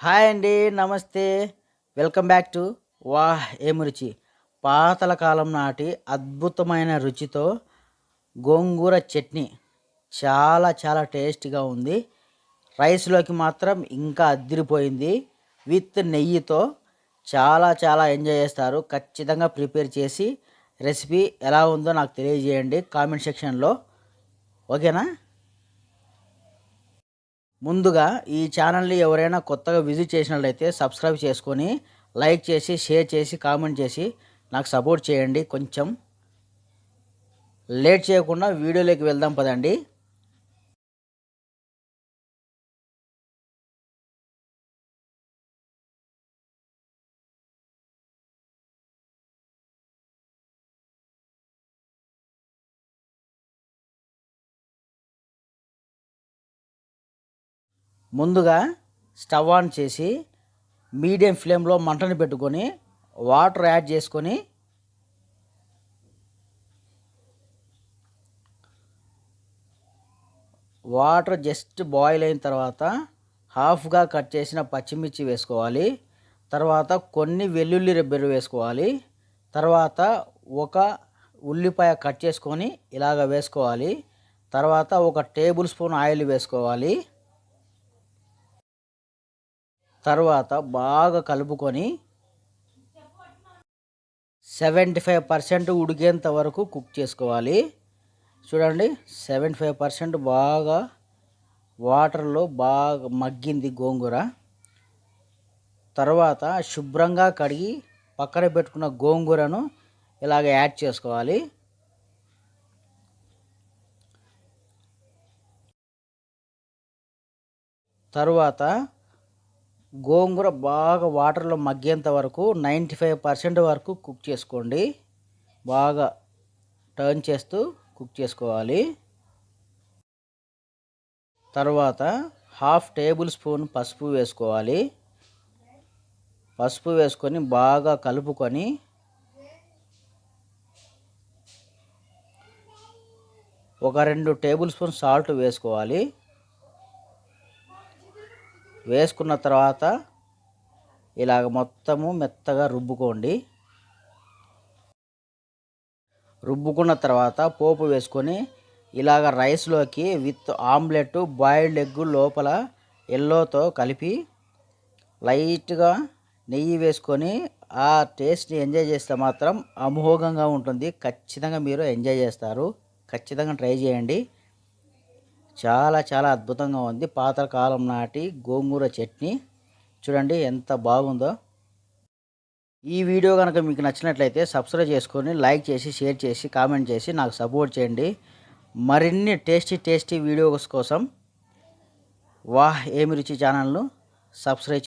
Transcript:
Hi అండి. నమస్తే. Welcome back to వాహ్ ఏమి రుచి. పాతల కాలం నాటి అద్భుతమైన రుచితో గోంగూర చట్నీ చాలా చాలా టేస్టీగా ఉంది. రైస్లోకి మాత్రం ఇంకా అద్దిరిపోయింది. విత్ నెయ్యితో చాలా చాలా ఎంజాయ్ చేస్తారు. ఖచ్చితంగా ప్రిపేర్ చేసి రెసిపీ ఎలా ఉందో నాకు తెలియజేయండి కామెంట్ సెక్షన్లో. ఓకేనా? ముందుగా ఈ ఛానల్ని ఎవరైనా కొత్తగా విజిట్ చేసినట్లయితే సబ్స్క్రైబ్ చేసుకొని లైక్ చేసి షేర్ చేసి కామెంట్ చేసి నాకు సపోర్ట్ చేయండి. కొంచెం లేట్ చేయకుండా వీడియోలోకి వెళ్దాం పదండి. ముందుగా స్టవ్ ఆన్ చేసి మీడియం ఫ్లేమ్లో మంటను పెట్టుకొని వాటర్ యాడ్ చేసుకొని వాటర్ జస్ట్ బాయిల్ అయిన తర్వాత హాఫ్గా కట్ చేసిన పచ్చిమిర్చి వేసుకోవాలి. తర్వాత కొన్ని వెల్లుల్లి రెబ్బలు వేసుకోవాలి. తర్వాత ఒక ఉల్లిపాయ కట్ చేసుకొని ఇలాగ వేసుకోవాలి. తర్వాత ఒక టేబుల్ స్పూన్ ఆయిల్ వేసుకోవాలి. తర్వాత బాగా కలుపుకొని 75% ఉడికేంత వరకు కుక్ చేసుకోవాలి. చూడండి, 75% బాగా వాటర్లో బాగా మగ్గింది గోంగూర. తర్వాత శుభ్రంగా కడిగి పక్కన పెట్టుకున్న గోంగూరను ఇలాగ యాడ్ చేసుకోవాలి. తర్వాత గోంగూర బాగా వాటర్లో మగ్గేంత వరకు 95% వరకు కుక్ చేసుకోండి. బాగా టర్న్ చేస్తూ కుక్ చేసుకోవాలి. తర్వాత హాఫ్ టేబుల్ స్పూన్ పసుపు వేసుకోవాలి. పసుపు వేసుకొని బాగా కలుపుకొని ఒక 2 టేబుల్ స్పూన్ సాల్ట్ వేసుకోవాలి. వేసుకున్న తర్వాత ఇలాగ మొత్తము మెత్తగా రుబ్బుకోండి. రుబ్బుకున్న తర్వాత పోపు వేసుకొని ఇలాగ రైస్లోకి విత్ ఆమ్లెట్ బాయిల్డ్ ఎగ్ లోపల ఎల్లోతో కలిపి లైట్గా నెయ్యి వేసుకొని ఆ టేస్ట్ని ఎంజాయ్ చేస్తే మాత్రం అమోఘంగా ఉంటుంది. ఖచ్చితంగా మీరు ఎంజాయ్ చేస్తారు. ఖచ్చితంగా ట్రై చేయండి. చాలా చాలా అద్భుతంగా ఉంది. పాతకాలం నాటి గోంగూర చట్నీ చూడండి ఎంత బాగుందో. ఈ వీడియో కనుక మీకు నచ్చినట్లయితే సబ్స్క్రైబ్ చేసుకొని లైక్ చేసి షేర్ చేసి కామెంట్ చేసి నాకు సపోర్ట్ చేయండి. మరిన్ని టేస్టీ వీడియోస్ కోసం వాహ్ ఏమి రుచి ఛానల్ను సబ్స్క్రైబ్